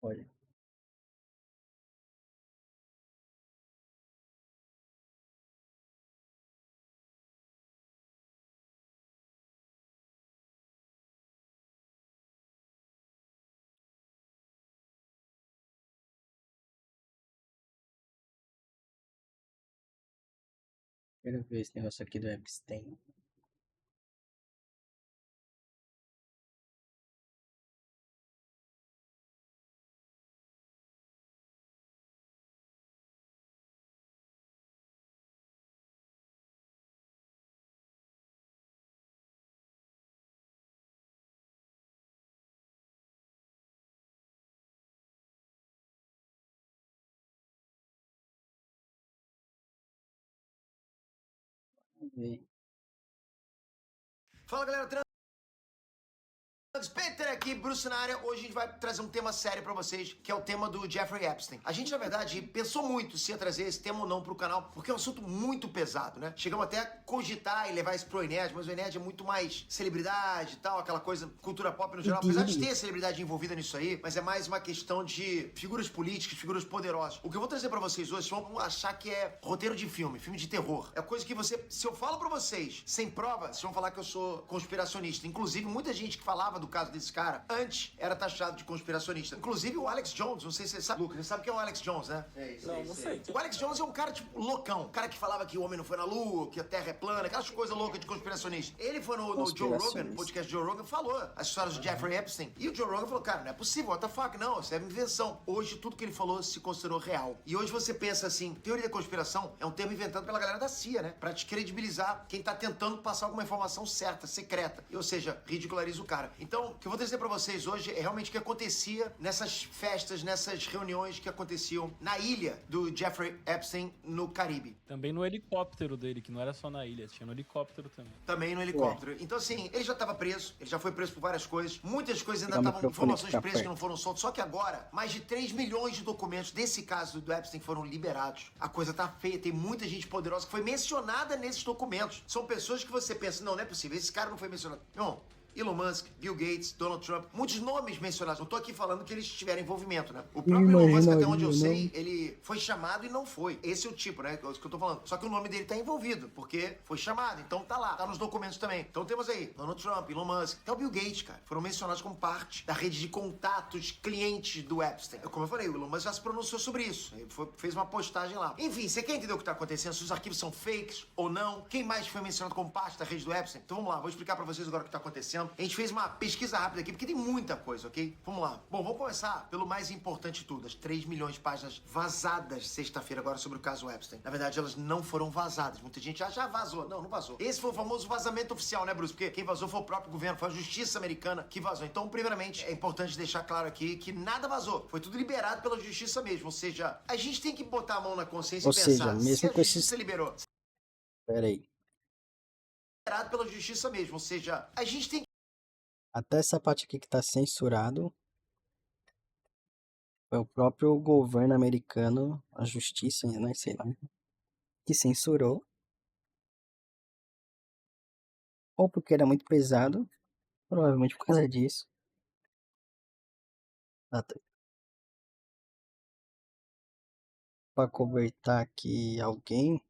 Olha, quero ver esse negócio aqui do Epstein. Vamos ver. Fala, galera. Peter aqui, Bruce na área. Hoje a gente vai trazer um tema sério pra vocês, que é o tema do Jeffrey Epstein. A gente, na verdade, pensou muito se ia trazer esse tema ou não pro canal, porque é um assunto muito pesado, né? Chegamos até a cogitar e levar isso pro Ened, mas o Ened é muito mais celebridade e tal, aquela coisa, cultura pop no geral. Apesar de ter celebridade envolvida nisso aí, mas é mais uma questão de figuras políticas, figuras poderosas. O que eu vou trazer pra vocês hoje, vocês vão achar que é roteiro de filme de terror. É coisa que você, se eu falo pra vocês sem prova, vocês vão falar que eu sou conspiracionista. Inclusive, muita gente que falava do caso desse cara antes era taxado de conspiracionista. Inclusive o Alex Jones, não sei se você sabe. Lucas, você sabe quem é o Alex Jones, né? Não sei. O Alex Jones é um cara, tipo, loucão. Um cara que falava que o homem não foi na lua, que a terra é plana, aquelas coisas loucas de conspiracionista. Ele foi no Joe Rogan, no podcast Joe Rogan, falou as histórias do Jeffrey Epstein. E o Joe Rogan falou, cara, não é possível, what the fuck, não, isso é invenção. Hoje, tudo que ele falou se considerou real. E hoje você pensa assim, teoria da conspiração é um termo inventado pela galera da CIA, né? Pra descredibilizar quem tá tentando passar alguma informação certa, secreta. Ou seja, ridiculariza o cara. Então, o que eu vou trazer pra vocês hoje é realmente o que acontecia nessas festas, nessas reuniões que aconteciam na ilha do Jeffrey Epstein, no Caribe. Também no helicóptero dele, que não era só na ilha, tinha no helicóptero também. Também no helicóptero. Então, assim, ele já estava preso, ele já foi preso por várias coisas. Muitas coisas ainda Pegar o estavam, microfone informações ficar presas que perto. não foram soltas. Só que agora, mais de 3 milhões de documentos desse caso do Epstein foram liberados. A coisa tá feia, tem muita gente poderosa que foi mencionada nesses documentos. São pessoas que você pensa, não é possível, esse cara não foi mencionado. Não. Elon Musk, Bill Gates, Donald Trump, muitos nomes mencionados. Não tô aqui falando que eles tiveram envolvimento, né? O próprio Elon Musk, até onde eu sei, ele foi chamado e não foi. Esse é o tipo, né? É isso que eu tô falando. Só que o nome dele tá envolvido, porque foi chamado. Então tá lá, tá nos documentos também. Então temos aí Donald Trump, Elon Musk, até o Bill Gates, cara. Foram mencionados como parte da rede de contatos clientes do Epstein. Como eu falei, o Elon Musk já se pronunciou sobre isso. Ele fez uma postagem lá. Enfim, você quer entender o que tá acontecendo? Se os arquivos são fakes ou não? Quem mais foi mencionado como parte da rede do Epstein? Então vamos lá, vou explicar pra vocês agora o que tá acontecendo. A gente fez uma pesquisa rápida aqui, porque tem muita coisa, ok? Vamos lá. Bom, vamos começar pelo mais importante de tudo. As 3 milhões de páginas vazadas sexta-feira agora sobre o caso Epstein. Na verdade, elas não foram vazadas. Muita gente já vazou. Não, não vazou. Esse foi o famoso vazamento oficial, né, Bruce? Porque quem vazou foi o próprio governo, foi a justiça americana que vazou. Então, primeiramente, é importante deixar claro aqui que nada vazou. Foi tudo liberado pela justiça mesmo. Ou seja, a gente tem que botar a mão na consciência Ou e seja, pensar, mesmo se a com justiça esses. liberou, Pera aí. liberado pela justiça mesmo. Ou seja, a gente tem Até essa parte aqui que tá censurado. Foi o próprio governo americano, a justiça, né? Sei lá. Que censurou. Ou porque era muito pesado. Provavelmente por causa disso. Pra convertar aqui alguém.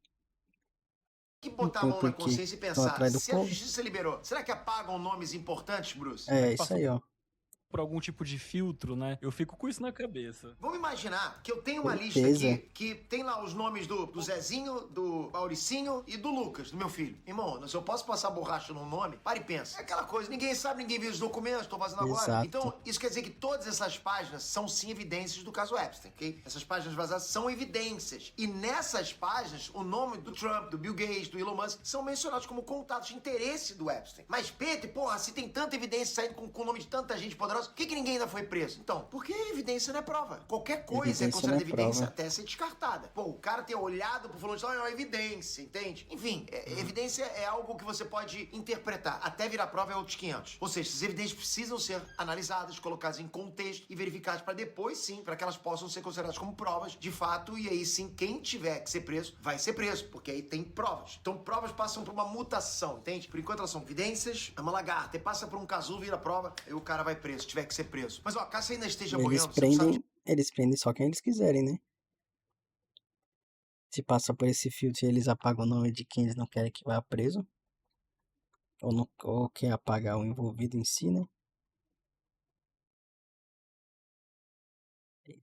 que Não botar a tem mão na porquê. consciência e Estão pensar, atrás do se a povo. justiça liberou, será que apagam nomes importantes, Bruce? Será É, que isso passou aí, ó. por algum tipo de filtro, né? Eu fico com isso na cabeça. Vamos imaginar que eu tenho uma lista Certeza. aqui que tem lá os nomes do Zezinho, do Mauricinho e do Lucas, do meu filho. Irmão, se eu posso passar borracha num nome, para e pensa. É aquela coisa, ninguém sabe, ninguém viu os documentos, tô fazendo agora. Exato. Então, isso quer dizer que todas essas páginas são sim evidências do caso Epstein, ok? Essas páginas vazadas são evidências. E nessas páginas, o nome do Trump, do Bill Gates, do Elon Musk são mencionados como contatos de interesse do Epstein. Mas, Peter, porra, se tem tanta evidência saindo com o nome de tanta gente poderosa, por que ninguém ainda foi preso? Então, porque evidência não é prova. Qualquer coisa Evidência é considerada não é evidência prova. até ser descartada. Pô, o cara ter olhado pro fulano de tal é uma evidência, entende? Enfim, evidência é algo que você pode interpretar. Até virar prova é outros 500. Ou seja, essas evidências precisam ser analisadas, colocadas em contexto e verificadas para depois sim, para que elas possam ser consideradas como provas de fato. E aí sim, quem tiver que ser preso, vai ser preso, porque aí tem provas. Então, provas passam por uma mutação, entende? Por enquanto elas são evidências, é uma lagarta, e passa por um casulo, vira prova, e o cara vai preso. tiver que ser preso. Mas ó, caso você ainda esteja Eles boiando, você não sabe de eles prendem só quem eles quiserem, né? Se passa por esse filtro e eles apagam o nome de quem eles não querem que vá preso, ou, não, ou quer apagar o envolvido em si, né?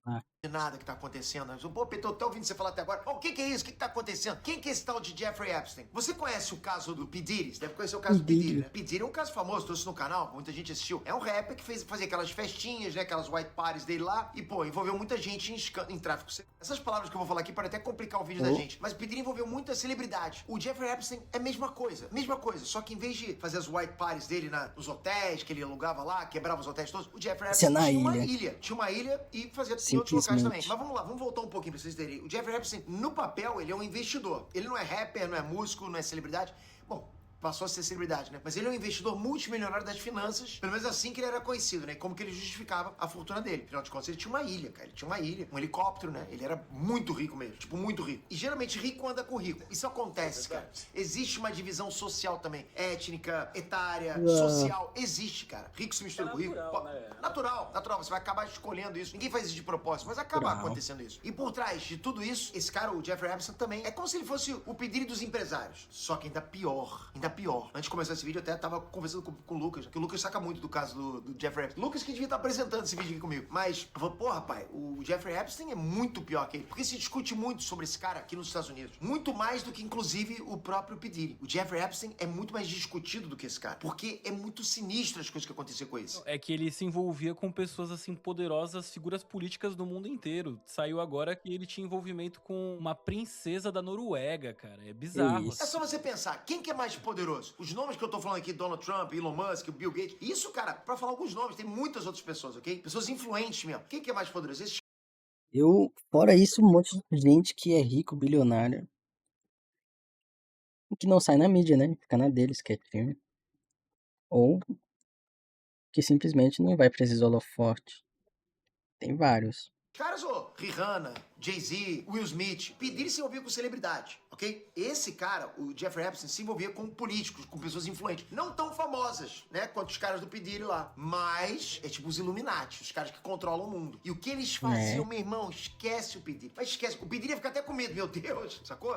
Ah, nada que tá acontecendo. Pô, Pedro, tô até ouvindo você falar até agora. Ó, o que é isso? O que tá acontecendo? Quem que é esse tal de Jeffrey Epstein? Você conhece o caso do P. Diddy? Você deve conhecer o caso do P. Diddy, né? P. Diddy é um caso famoso, trouxe no canal, muita gente assistiu. É um rapper que fazia aquelas festinhas, né? Aquelas white parties dele lá. E, pô, envolveu muita gente em tráfico. Essas palavras que eu vou falar aqui podem até complicar o vídeo da gente. Mas o P. Diddy envolveu muita celebridade. O Jeffrey Epstein é a mesma coisa. Mesma coisa. Só que em vez de fazer as white parties dele nos hotéis, que ele alugava lá, quebrava os hotéis todos, o Jeffrey Isso é Epstein na tinha uma ilha. ilha. Tinha uma ilha e fazia em outros locais também. Simplesmente. Mas vamos lá, vamos voltar um pouquinho pra vocês terem. O Jeffrey Epstein, no papel, ele é um investidor. Ele não é rapper, não é músico, não é celebridade. Bom, passou a ser celebridade, né? Mas ele é um investidor multimilionário das finanças, pelo menos assim que ele era conhecido, né? Como que ele justificava a fortuna dele. Afinal de contas, ele tinha uma ilha, cara. Ele tinha uma ilha, um helicóptero, né? Ele era muito rico mesmo, tipo, muito rico. E geralmente rico anda com rico. Isso acontece, cara. Existe uma divisão social também. Étnica, etária, social. Existe, cara. Rico se mistura com rico. Natural, natural. Você vai acabar escolhendo isso. Ninguém faz isso de propósito, mas acaba acontecendo isso. E por trás de tudo isso, esse cara, o Jeffrey Epstein, também é como se ele fosse o P. Diddy dos empresários. Só que ainda pior. Ainda pior. Antes de começar esse vídeo, eu até tava conversando com o Lucas, que o Lucas saca muito do caso do Jeffrey Epstein. Lucas que devia estar apresentando esse vídeo aqui comigo. Mas, eu falei, pô, rapaz, o Jeffrey Epstein é muito pior que ele. Porque se discute muito sobre esse cara aqui nos Estados Unidos. Muito mais do que, inclusive, o próprio P. Diddy. O Jeffrey Epstein é muito mais discutido do que esse cara. Porque é muito sinistro as coisas que aconteceram com isso. É que ele se envolvia com pessoas assim poderosas, figuras políticas do mundo inteiro. Saiu agora que ele tinha envolvimento com uma princesa da Noruega, cara. É bizarro. Isso. É só você pensar, quem que é mais poderoso? Os nomes que eu tô falando aqui, Donald Trump, Elon Musk, o Bill Gates. Isso, cara, pra falar alguns nomes, tem muitas outras pessoas, ok? Pessoas influentes mesmo. Quem que é mais poderoso? Esses Fora isso, um monte de gente que é rico, bilionário, e que não sai na mídia, né? Fica na deles, quietinho. Ou que simplesmente não vai pra esses holofotes. Tem vários. caras, ô, Rihanna, Jay-Z, Will Smith, P. Diddy se envolvia com celebridade, ok? Esse cara, o Jeffrey Epstein, se envolvia com políticos, com pessoas influentes. Não tão famosas, né, quanto os caras do P. Diddy lá. Mas é tipo os Illuminati, os caras que controlam o mundo. E o que eles faziam, meu irmão, esquece o P. Diddy. Mas esquece, o P. Diddy ia ficar até com medo, meu Deus, sacou?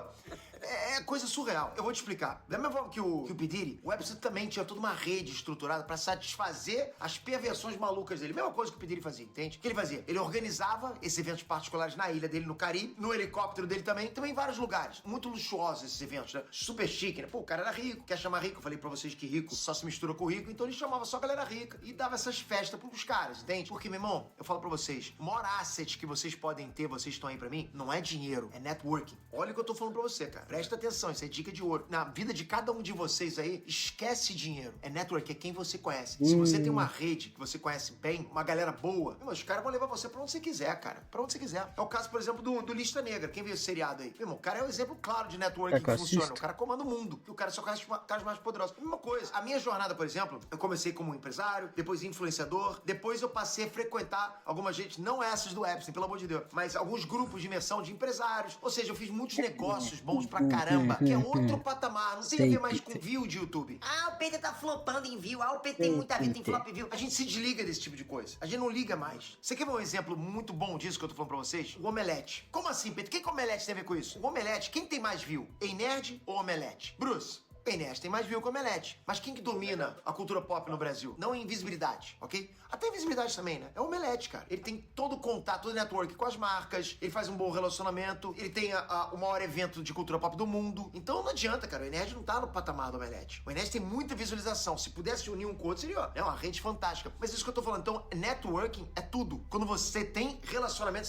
É coisa surreal. Eu vou te explicar. Da mesma forma que o P. Diddy, o Epstein também tinha toda uma rede estruturada pra satisfazer as perversões malucas dele. Mesma coisa que o P. Diddy fazia, entende? O que ele fazia? Ele organizava esses eventos particulares na ilha dele, no Caribe, no helicóptero dele também em vários lugares. Muito luxuosos esses eventos, né? Super chique, né? Pô, o cara era rico, quer chamar rico. Eu falei pra vocês que rico só se mistura com rico, então ele chamava só a galera rica e dava essas festas pros caras, entende? Porque, meu irmão, eu falo pra vocês, o maior asset que vocês podem ter, vocês estão aí pra mim, não é dinheiro, é networking. Olha o que eu tô falando pra você, cara. Presta atenção, isso é dica de ouro. Na vida de cada um de vocês aí, esquece dinheiro. É network, é quem você conhece. Se você tem uma rede que você conhece bem, uma galera boa, meu irmão, os caras vão levar você pra onde você quiser, cara. Pra onde você quiser. É o caso, por exemplo, do Lista Negra. Quem viu esse seriado aí? Meu irmão, o cara é um exemplo claro de networking que funciona. O cara comanda o mundo. E o cara só conhece os caras mais poderosos. Mesma coisa. A minha jornada, por exemplo, eu comecei como empresário, depois influenciador, depois eu passei a frequentar algumas gente, não essas do Epstein, pelo amor de Deus, mas alguns grupos de imersão de empresários. Ou seja, eu fiz muitos negócios bons pra caramba, que é outro patamar. Não tem a ver mais com view de YouTube. Ah, o Peter tá flopando em view. Ah, o Peter tem muita vida em flop view. A gente se desliga desse tipo de coisa. A gente não liga mais. Você quer ver um exemplo muito bom disso que eu tô falando pra vocês? O Omelete. Como assim, Peter? O que o Omelete tem a ver com isso? O Omelete, quem tem mais view? Ei Nerd ou Omelete? Bruce. Ei Nerd tem mais view que o Omelete. Mas quem que domina a cultura pop no Brasil? Não em visibilidade, ok? Até em visibilidade também, né? É o Omelete, cara. Ele tem todo o contato, todo o network com as marcas, ele faz um bom relacionamento, ele tem o maior evento de cultura pop do mundo. Então não adianta, cara. O Enerd não tá no patamar do Omelete. O Enerd tem muita visualização. Se pudesse unir um com o outro, seria uma rede fantástica. Mas isso que eu tô falando. Então, networking é tudo. Quando você tem relacionamento,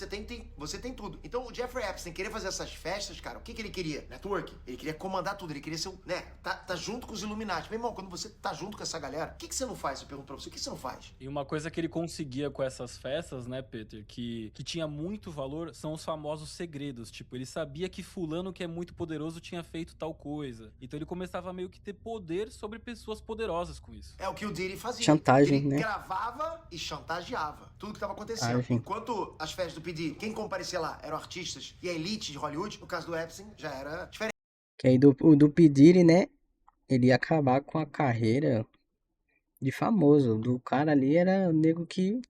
você tem tudo. Então, o Jeffrey Epstein querer fazer essas festas, cara, o que ele queria? Networking. Ele queria comandar tudo. Ele queria ser, né? Tá junto com os Illuminati. Meu irmão, quando você tá junto com essa galera, o que você não faz? Eu pergunto pra você, o que você não faz? E uma coisa que ele conseguia com essas festas, né, Peter, que tinha muito valor, são os famosos segredos. Tipo, ele sabia que fulano que é muito poderoso tinha feito tal coisa. Então ele começava a meio que ter poder sobre pessoas poderosas com isso. É o que o Diddy fazia. Chantagem, ele né? gravava e chantageava tudo que tava acontecendo. Enquanto as festas do P. Diddy, quem comparecia lá eram artistas e a elite de Hollywood, no caso do Epstein, já era diferente. Que aí do P. Diddy, né? Ele ia acabar com a carreira de famoso. Do cara ali era o nego que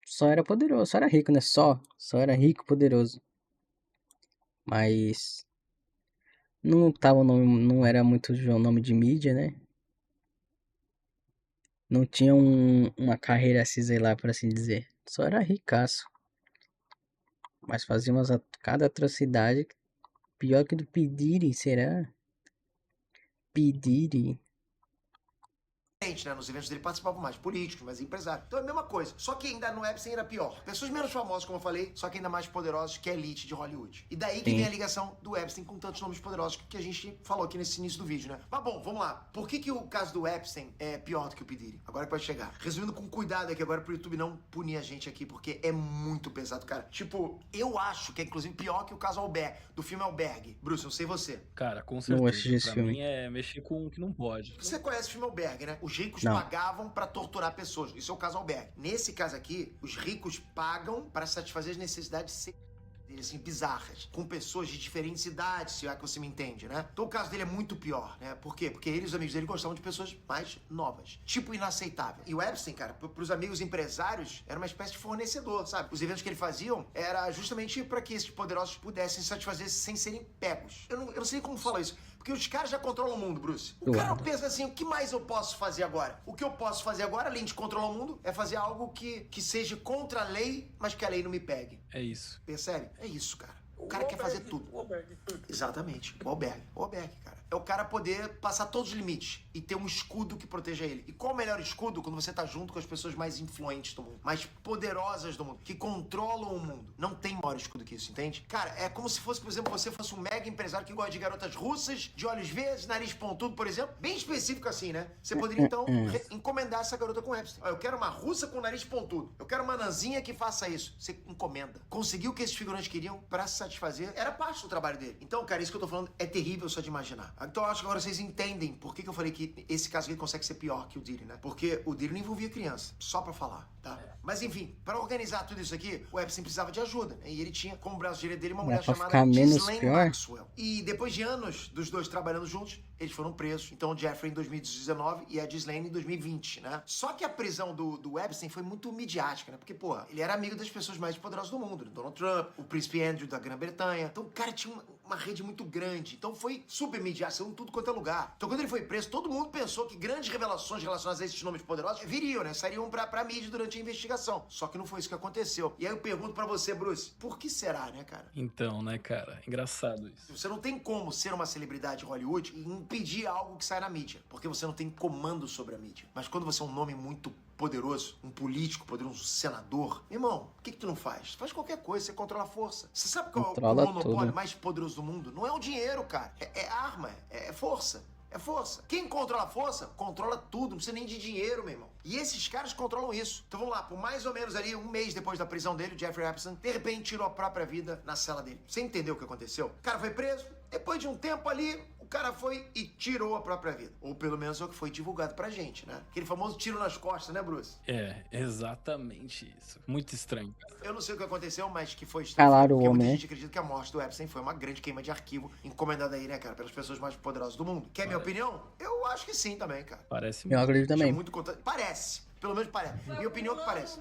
só era poderoso, só era rico, né? Só era rico, poderoso. Mas não tava o nome, não era muito o nome de mídia, né? Não tinha uma carreira assim, sei lá, por assim dizer. Só era ricaço. Mas fazia cada atrocidade pior que do P. Será? P. Né? Nos eventos dele participavam mais políticos, mais empresários. Então é a mesma coisa. Só que ainda no Epstein era pior. Pessoas menos famosas, como eu falei, só que ainda mais poderosas que a elite de Hollywood. E daí que Sim. vem a ligação do Epstein com tantos nomes poderosos que a gente falou aqui nesse início do vídeo, né? Mas bom, vamos lá. Por que o caso do Epstein é pior do que o P. Diddy? Agora que pode chegar. Resumindo com cuidado aqui agora pro YouTube não punir a gente aqui, porque é muito pesado, cara. Tipo, eu acho que é inclusive pior que o caso do filme Albergue. Bruce, não sei você. Cara, com Não assisti certeza. esse Pra filme. mim é mexer com o que não pode. Você conhece o filme Albergue, né? Os ricos Não. pagavam pra torturar pessoas. Isso é o caso Albergue. Nesse caso aqui, os ricos pagam pra satisfazer as necessidades sexuais, assim, bizarras, com pessoas de diferentes idades, se é que você me entende, né? Então o caso dele é muito pior, né? Por quê? Porque ele e os amigos dele gostavam de pessoas mais novas. Tipo, inaceitável. E o Epstein, cara, pros amigos empresários, era uma espécie de fornecedor, sabe? Os eventos que ele faziam era justamente pra que esses poderosos pudessem satisfazer sem serem pegos. Eu não sei como falar isso. Porque os caras já controlam o mundo, Bruce. O cara pensa assim, o que mais eu posso fazer agora? O que eu posso fazer agora, além de controlar o mundo, é fazer algo que seja contra a lei, mas que a lei não me pegue. É isso. Percebe? É isso, cara. O cara quer fazer tudo. Exatamente. O albergue, cara. É o cara poder passar todos os limites e ter um escudo que proteja ele. E qual o melhor escudo? Quando você tá junto com as pessoas mais influentes do mundo, mais poderosas do mundo, que controlam o mundo. Não tem maior escudo que isso, entende? Cara, é como se fosse, por exemplo, você fosse um mega empresário que gosta de garotas russas, de olhos verdes, nariz pontudo, por exemplo. Bem específico assim, né? Você poderia, então, encomendar essa garota com Epstein. Eu quero uma russa com nariz pontudo. Eu quero uma nanzinha que faça isso. Você encomenda. Conseguiu o que esses figurantes queriam pra se satisfazer. Era parte do trabalho dele. Então, cara, isso que eu tô falando é terrível só de imaginar. Então, eu acho que agora vocês entendem por que eu falei que esse caso aqui consegue ser pior que o Diddy, né? Porque o Diddy não envolvia criança. Só pra falar, tá? Mas, enfim, pra organizar tudo isso aqui, o Epstein precisava de ajuda, né? E ele tinha como braço direito dele uma mulher pra chamada ficar menos Ghislaine pior? Maxwell. E depois de anos dos dois trabalhando juntos, eles foram presos. Então, o Jeffrey em 2019 e a Ghislaine em 2020, né? Só que a prisão do Epstein foi muito midiática, né? Porque, porra, ele era amigo das pessoas mais poderosas do mundo, né? Donald Trump, o príncipe Andrew da Grã-Bretanha. Então, o cara tinha uma rede muito grande. Então, foi super midiático, em tudo quanto é lugar. Então, quando ele foi preso, todo mundo pensou que grandes revelações relacionadas a esses nomes poderosos viriam, né? Sairiam pra mídia durante a investigação. Só que não foi isso que aconteceu. E aí eu pergunto pra você, Bruce, por que será, né, cara? Então, né, cara? Engraçado isso. Você não tem como ser uma celebridade de Hollywood e impedir algo que sai na mídia, porque você não tem comando sobre a mídia. Mas quando você é um nome muito poderoso, um político poderoso, um senador, irmão, o que tu não faz? Faz qualquer coisa, você controla a força. Você sabe qual é o monopólio tudo. mais poderoso do mundo? Não é o dinheiro, cara. É arma, é força. É força. Quem controla a força, controla tudo. Não precisa nem de dinheiro, meu irmão. E esses caras controlam isso. Então vamos lá, por mais ou menos ali, um mês depois da prisão dele, o Jeffrey Epstein, de repente, tirou a própria vida na cela dele. Você entendeu o que aconteceu? O cara foi preso, depois de um tempo ali, o cara foi e tirou a própria vida. Ou pelo menos é o que foi divulgado pra gente, né? Aquele famoso tiro nas costas, né, Bruce? É, exatamente isso. Muito estranho, cara. Eu não sei o que aconteceu, mas que foi estranho. Calaram o porque muita homem, gente acredita que a morte do Epstein foi uma grande queima de arquivo encomendada aí, né, cara, pelas pessoas mais poderosas do mundo. Quer minha opinião? Eu acho que sim também, cara. Parece Eu muito. acredito também. Muito Parece. Pelo menos parece. Minha opinião é que parece.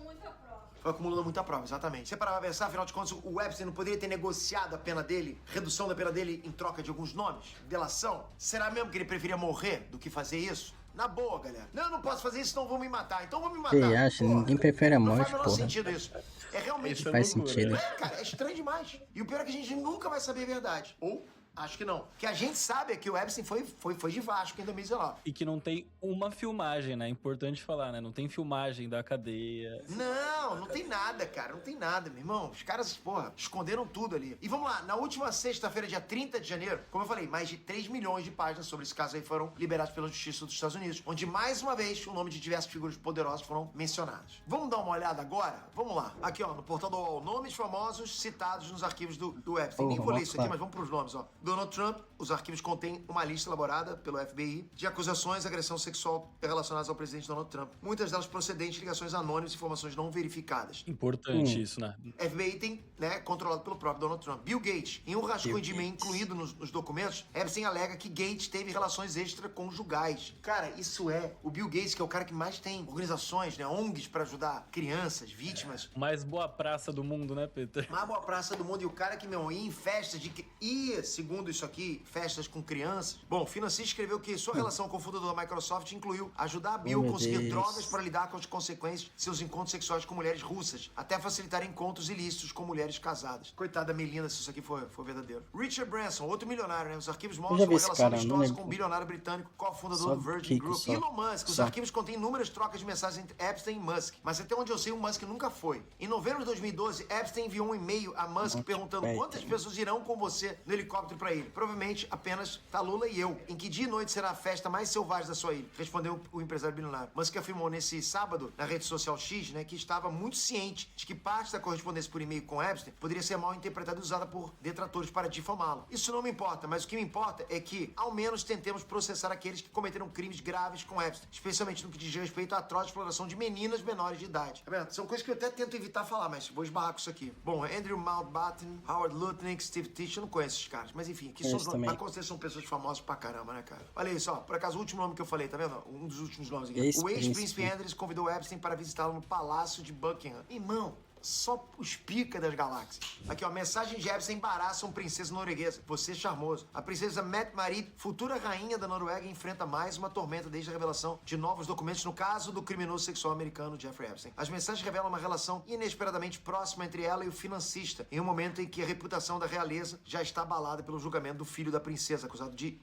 Foi acumulando muita prova, exatamente. Você parava pra pensar, afinal de contas, o Epstein não poderia ter negociado a pena dele, redução da pena dele em troca de alguns nomes? Delação? Será mesmo que ele preferia morrer do que fazer isso? Na boa, galera. Não, eu não posso fazer isso, senão vão me matar. Então vão me matar. Você acha? Ninguém prefere a Não morte, faz o menor porra. sentido isso. É realmente... Isso é Faz loucura, sentido. né? Cara, é estranho demais. E o pior é que a gente nunca vai saber a verdade. Ou... acho que não. O que a gente sabe é que o Epstein foi de Vasco em 2019. E que não tem uma filmagem, né? É importante falar, né? Não tem filmagem da cadeia. Não tem nada, cara. Não tem nada, meu irmão. Os caras, porra, esconderam tudo ali. E vamos lá, na última sexta-feira, dia 30 de janeiro, como eu falei, mais de 3 milhões de páginas sobre esse caso aí foram liberadas pela Justiça dos Estados Unidos, onde, mais uma vez, o nome de diversas figuras poderosas foram mencionados. Vamos dar uma olhada agora? Vamos lá. Aqui, ó, no portal do UOL, nomes famosos citados nos arquivos do Epstein. Nem vou ler isso aqui, mas vamos pros nomes, ó. Donald Trump, os arquivos contêm uma lista elaborada pelo FBI de acusações de agressão sexual relacionadas ao presidente Donald Trump. Muitas delas procedentes de ligações anônimas e informações não verificadas. Importante isso, né? FBI tem, né, controlado pelo próprio Donald Trump. Bill Gates, em um rascunho de e-mail incluído nos documentos, Epstein alega que Gates teve relações extraconjugais. Cara, isso é o Bill Gates, que é o cara que mais tem organizações, né, ONGs para ajudar crianças, vítimas. Mais boa praça do mundo, né, Peter? Mais boa praça do mundo. E o cara que, meu, ia em festas de... Ia, segundo isso aqui, festas com crianças. Bom, o financista escreveu que sua relação com o fundador da Microsoft incluiu ajudar a Bill a conseguir drogas para lidar com as consequências de seus encontros sexuais com mulheres russas, até facilitar encontros ilícitos com mulheres casadas. Coitada da Melinda, se isso aqui for verdadeiro. Richard Branson, outro milionário, né? Os arquivos mostram uma relação amistosa com um bilionário britânico, cofundador do Virgin Group. Elon Musk, os arquivos contêm inúmeras trocas de mensagens entre Epstein e Musk. Mas até onde eu sei, o Musk nunca foi. Em novembro de 2012, Epstein enviou um e-mail a Musk perguntando quantas pessoas irão com você no helicóptero para ele. Provavelmente apenas tá Lula e eu. Em que dia e noite será a festa mais selvagem da sua ilha? Respondeu o empresário bilionário. Musk afirmou nesse sábado, na rede social X, né, que estava muito ciente de que parte da correspondência por e-mail com Epstein poderia ser mal interpretada e usada por detratores para difamá-lo. Isso não me importa, mas o que me importa é que, ao menos, tentemos processar aqueles que cometeram crimes graves com Epstein, especialmente no que diz respeito à atroz exploração de meninas menores de idade. Tá vendo? São coisas que eu até tento evitar falar, mas vou esbarrar com isso aqui. Bom, Andrew Mountbatten, Howard Lutnick, Steve Tisch, eu não conheço esses caras, mas enfim, que são, mas com certeza são pessoas famosas pra caramba, né, cara? Olha isso, ó, por acaso o último nome que eu falei, tá vendo? Um dos últimos nomes aqui. O ex-príncipe Andrews convidou Epstein para visitá-lo no Palácio de Buckingham. Irmão, só os pica das galáxias. Aqui, ó, mensagem de Epstein embaraçam princesa norueguesa. Você é charmoso. A princesa Mette-Marit, futura rainha da Noruega, enfrenta mais uma tormenta desde a revelação de novos documentos no caso do criminoso sexual americano Jeffrey Epstein. As mensagens revelam uma relação inesperadamente próxima entre ela e o financista, em um momento em que a reputação da realeza já está abalada pelo julgamento do filho da princesa, acusado de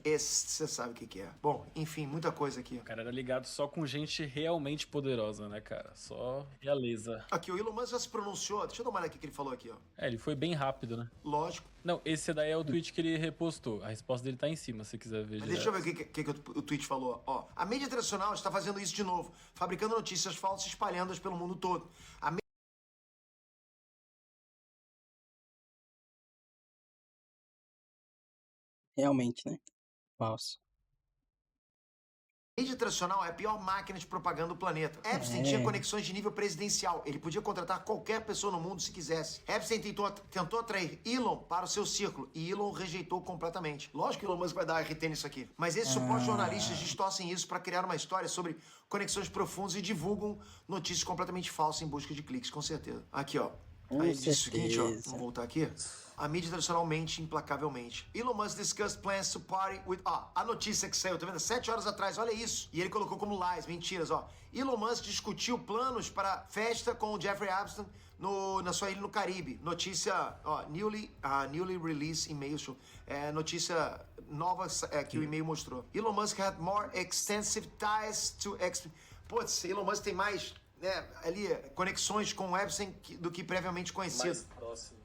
você sabe o que é. Bom, enfim, muita coisa aqui. O cara era ligado só com gente realmente poderosa, né, cara? Só realeza. Aqui, o Elon Musk já se pronunciou. Deixa eu dar uma olhada aqui que ele falou aqui, ó. É, ele foi bem rápido, né? Lógico. Não, esse daí é o tweet que ele repostou. A resposta dele tá em cima, se quiser ver. Mas deixa eu ver o que o tweet falou. Ó, a mídia tradicional está fazendo isso de novo, fabricando notícias falsas e espalhando-as pelo mundo todo. Realmente, né? Falso. A mídia tradicional é a pior máquina de propaganda do planeta. Epstein tinha conexões de nível presidencial. Ele podia contratar qualquer pessoa no mundo se quisesse. Epstein tentou atrair Elon para o seu círculo e Elon rejeitou completamente. Lógico que Elon Musk vai dar RT nisso aqui. Mas esses supostos jornalistas distorcem isso para criar uma história sobre conexões profundas e divulgam notícias completamente falsas em busca de cliques, com certeza. Aqui, ó. Aí ele disse o seguinte, ó. Vamos voltar aqui. A mídia tradicionalmente, implacavelmente. Elon Musk discussed plans to party with... Ó, a notícia que saiu, tá vendo? 7 horas atrás, olha isso. E ele colocou como lies, mentiras, ó. Elon Musk discutiu planos para festa com o Jeffrey Epstein na sua ilha no Caribe. Notícia, ó, newly released email show. É, notícia nova que o e-mail mostrou. Elon Musk had more extensive ties to Epstein. Putz, Elon Musk tem mais... ali, conexões com o Epstein do que previamente conhecido.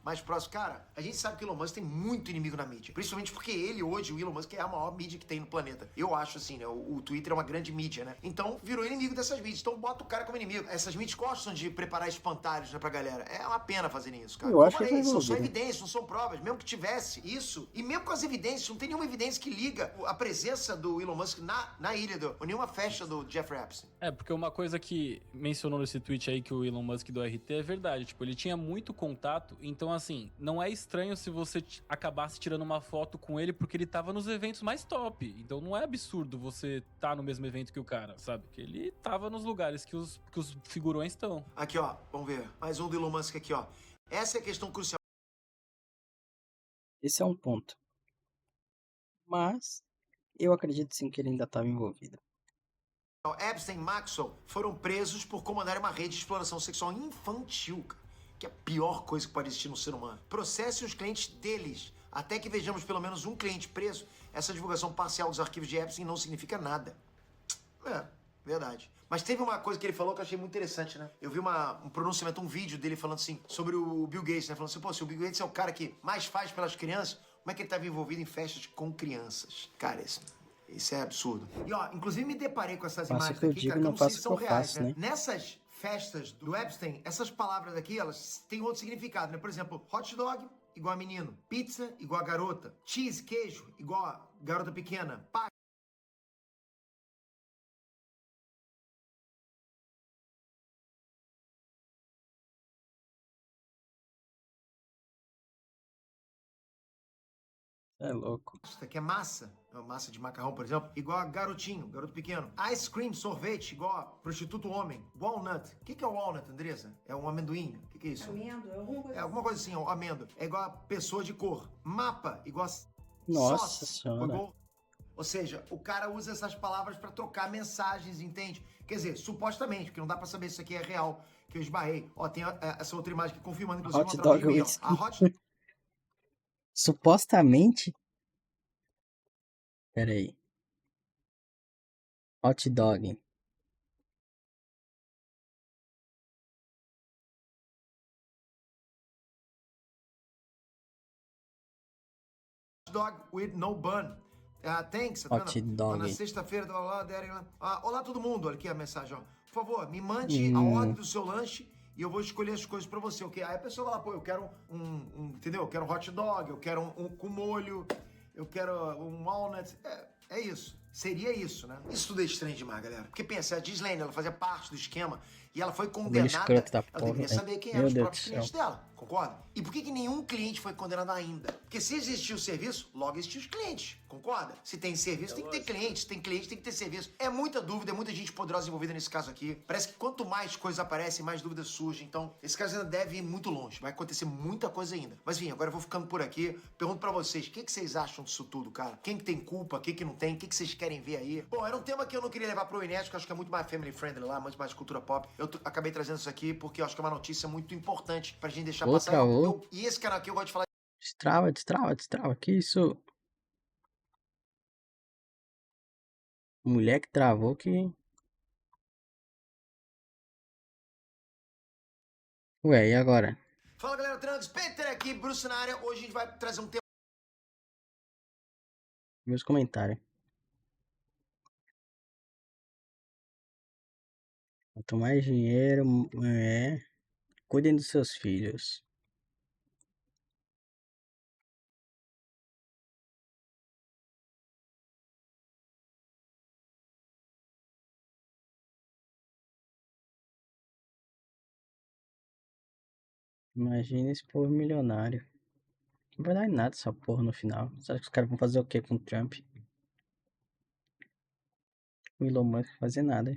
Mais próximo. Cara, a gente sabe que o Elon Musk tem muito inimigo na mídia. Principalmente porque ele, hoje, o Elon Musk é a maior mídia que tem no planeta. Eu acho assim, né? O Twitter é uma grande mídia, né? Então, virou inimigo dessas mídias. Então, bota o cara como inimigo. Essas mídias gostam de preparar espantalhos, né, pra galera. É uma pena fazerem isso, cara. Eu acho que são só evidências, não são provas. Mesmo que tivesse isso, e mesmo com as evidências, não tem nenhuma evidência que liga a presença do Elon Musk na ilha, ou nenhuma festa do Jeffrey Epstein. É, porque uma coisa que mencionou nesse tweet aí que o Elon Musk do RT é verdade. Tipo, ele tinha muito contato, então assim, não é estranho se você acabasse tirando uma foto com ele porque ele tava nos eventos mais top. Então não é absurdo você tá no mesmo evento que o cara, sabe? Que ele tava nos lugares que os figurões estão. Aqui, ó, vamos ver. Mais um do Elon Musk aqui, ó. Essa é a questão crucial. Esse é um ponto. Mas eu acredito sim que ele ainda estava envolvido. Epstein e Maxwell foram presos por comandarem uma rede de exploração sexual infantil, que é a pior coisa que pode existir no ser humano. Processem os clientes deles. Até que vejamos pelo menos um cliente preso, essa divulgação parcial dos arquivos de Epstein não significa nada. É, verdade. Mas teve uma coisa que ele falou que eu achei muito interessante, né? Eu vi um pronunciamento, um vídeo dele falando assim, sobre o Bill Gates, né? Falando assim, pô, se o Bill Gates é o cara que mais faz pelas crianças, como é que ele estava envolvido em festas com crianças? Cara, isso é absurdo. E ó, inclusive me deparei com essas imagens aqui, cara, que eu não sei se são reais, né? Nessas festas do Epstein, essas palavras aqui, elas têm outro significado, né? Por exemplo, hot dog igual a menino. Pizza, igual a garota. Cheese, queijo, igual a garota pequena. É louco. Pasta, que é massa. Massa de macarrão, por exemplo. Igual a garotinho, garoto pequeno. Ice cream, sorvete, igual a prostituto homem. Walnut. O que é o walnut, Andressa? É um amendoim. O que é isso? Amêndoa, alguma coisa É alguma coisa assim, ó, amêndoa. É igual a pessoa de cor. Mapa, igual a Nossa sauce, senhora. igual... Ou seja, o cara usa essas palavras pra trocar mensagens, entende? Quer dizer, supostamente, porque não dá pra saber se isso aqui é real, que eu esbarrei. Ó, tem essa outra imagem aqui confirmando, inclusive, Hot uma dog minha, ó. whisky. A hot... Supostamente. Pera aí. Hot dog. dog with no bun. Thanks, tá Hot vendo? dog. Na sexta-feira, tava lá, Derek lá. Olá todo mundo, olha aqui a mensagem, ó. Por favor, me mande a ordem do seu lanche e eu vou escolher as coisas pra você, ok? Aí a pessoa vai lá, pô, eu quero entendeu? Eu quero um hot dog, eu quero um com molho, eu quero um walnut. É isso. Seria isso, né? Isso tudo é estranho demais, galera. Porque pensa, a Ghislaine, ela fazia parte do esquema e ela foi condenada. escroto da Ela porra, deveria velho. saber quem Meu eram os Deus próprios do clientes céu. dela, concorda? E por que nenhum cliente foi condenado ainda? Porque se existia o serviço, logo existiam os clientes, concorda? Se tem serviço, tem que ter cliente. Se tem cliente, tem que ter serviço. É muita dúvida, é muita gente poderosa envolvida nesse caso aqui. Parece que quanto mais coisas aparecem, mais dúvidas surgem. Então, esse caso ainda deve ir muito longe. Vai acontecer muita coisa ainda. Mas, enfim, agora eu vou ficando por aqui. Pergunto pra vocês, o que vocês acham disso tudo, cara? Quem que tem culpa, quem que não tem? O que vocês querem ver aí? Bom, era um tema que eu não queria levar pro Inédito, que eu acho que é muito mais family friendly lá, muito mais cultura pop. Eu acabei trazendo isso aqui porque eu acho que é uma notícia muito importante pra gente deixar passar. Travou. E esse canal aqui eu gosto de falar. Destrava, destrava, destrava. Que isso? Mulher que travou que. Ué, e agora? Fala galera, Trunks, Peter aqui, Bruce na área. Hoje a gente vai trazer um tema. Meus comentários. Quanto mais dinheiro, cuidem dos seus filhos. Imagina esse povo milionário. Não vai dar em nada essa porra no final. Você acha que os caras vão fazer o que com o Trump? O Elon Musk vai fazer nada.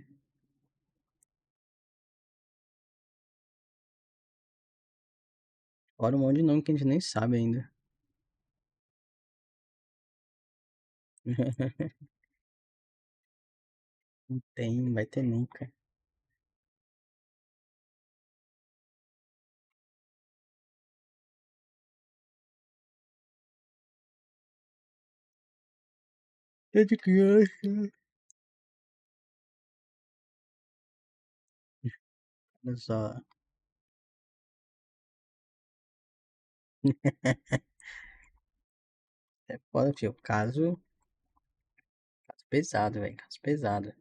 Fora um monte de nome que a gente nem sabe ainda. Não tem, não vai ter nunca. É de criança. Olha só. É foda, filho. Caso pesado, velho. Caso pesado.